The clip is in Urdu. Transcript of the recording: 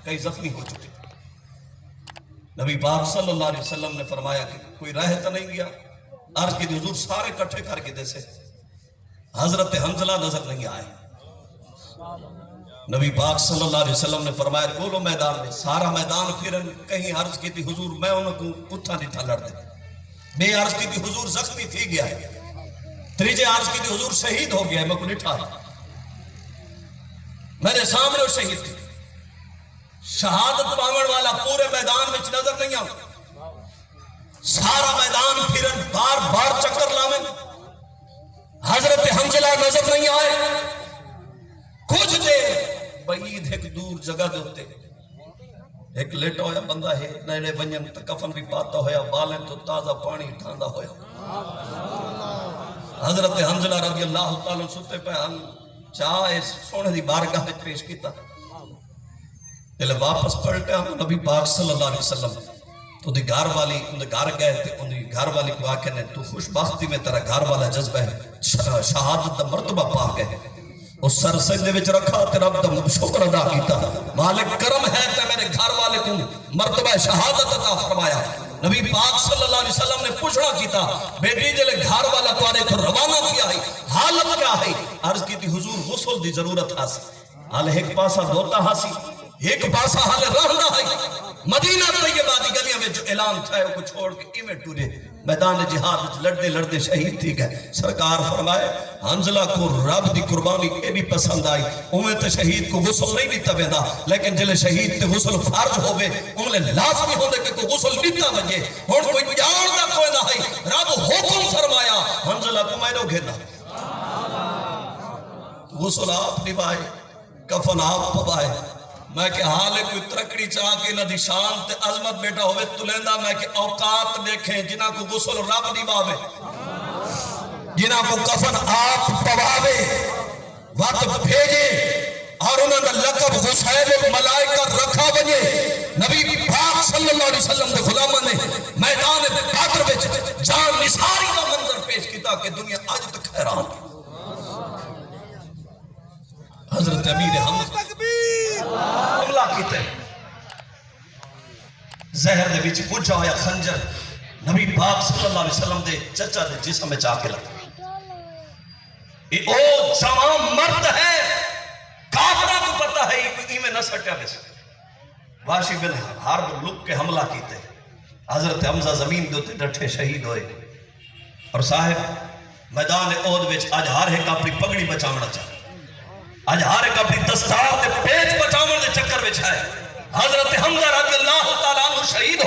کئی زخمی ہو چکے. نبی پاک صلی اللہ علیہ وسلم نے فرمایا کہ کوئی رہ تو نہیں گیا. عرض کی حضور سارے کٹھے کر کے دیسے حضرت حنظلہ نظر نہیں آئے. نبی پاک صلی اللہ علیہ وسلم نے فرمایا کھولو میدان میں. سارا میدان پھرن. کہیں عرض کی تھی حضور میں انہوں کو اٹھا نہیں تھا لڑ دے. میں عرض کی تھی حضور زخمی تھی گیا ہے. تریجے عرض کی تھی حضور شہید ہو گیا ہے. میں کو نٹھا ہے میرے سامنے وہ شہید تھی. شہادت پاون والا پورے میدان میں نظر نہیں آتا. سارا میدان پھرن بار بار چکر لامن حضرت حنظلہ نظر نہیں آئے. کچھ دیر بعید ایک دور جگہ دے ہوتے ایک لیٹا ہویا بندہ ہے نیڑے ونجن تو کفن بھی پاتا ہویا بالیں تو تازہ پانی ٹھاندا ہویا. حضرت حنظلہ رضی اللہ تعالیٰ ستے پہ ہم چاہے سونے دی بارگاہ میں پیش کیتا. پہلے واپس پلٹے ہم نبی پاک صلی اللہ علیہ وسلم تو دی گھر والی ان دے گھر گئے تھے. ان دی گھر والی کو آکے نے تو خوش بختی میں تیرا گھر والا جذبہ ہے شہادت دا مرتبہ پا گئے. اس سر سجدے وچ رکھا تے رب دا شکر ادا کیتا. مالک کرم ہے تے میرے گھر والے کو مرتبہ شہادت عطا فرمایا. نبی پاک صلی اللہ علیہ وسلم نے پوچھنا کیتا بیٹی جلے گھر والا تمہارے تو روانہ کیا ہے حالت کیا ہے. عرض کی تھی حضور غسل دی ضرورت حاصل. حال ایک پاسا دھوتا حاصل ایک پاسا حال رہنا ہے. مدینہ طیبہ دی گلیاں میں جو اعلان تھا وہ کو چھوڑ کے ایمیں ٹورے میدان جہاد لڑتے لڑتے شہید تھی گئے. سرکار فرمائے حنظلہ کو رب دی قربانی ایڈی پسند آئی. انہیں تو شہید کو غسل نہیں دیتا بیدا لیکن جلے شہید تے غسل فرض ہوئے انہیں لازمی ہونے کہ کوئی غسل دیتا بجے. اور کوئی جان دا کوئی نہ ہے رب حکم فرمایا حنظلہ کو میں نو گھیرنا غسل آپ نبھائے کفن آپ پوائے. میں کہ حالے کوئی ترکڑی چاہ کے نہ دی شان تے عظمت بیٹا ہوئے تلیندہ. میں کہ اوقات دیکھیں جنہ کو غسل رب نبھاوے جنہ کو کفن آپ پواوے وقت بھیجے اور انہوں نے لقب غسیل ملائکہ رکھا بجے. نبی پاک صلی اللہ علیہ وسلم دے غلامہ نے میدان بدر وچ جان نثاری کا منظر پیش کیتا کہ دنیا آج تک حیران. حضرت امیر حملہ کیتے زہر دے وچ پوچھا ہویا خنجر نبی پاک صلی اللہ علیہ وسلم دے چچا دے جسم میں چاہ کے لگا. او جوان مرد ہے کافرہ کو پتہ ہے یہ میں نہ سٹیا بے سکتے. واشی بن حرب لک کے حملہ کیتے. حضرت حمزہ زمین دوتے ڈٹھے شہید ہوئے. اور صاحب میدان احد وچ آج ہر ایک اپنی پگڑی بچاونا چاہے. آج ہر ایک اپنی دستار تے پیچ بچاون دے چکر وچ ہے. حضرت حمزہ رضی اللہ تعالیٰ عنہ شہید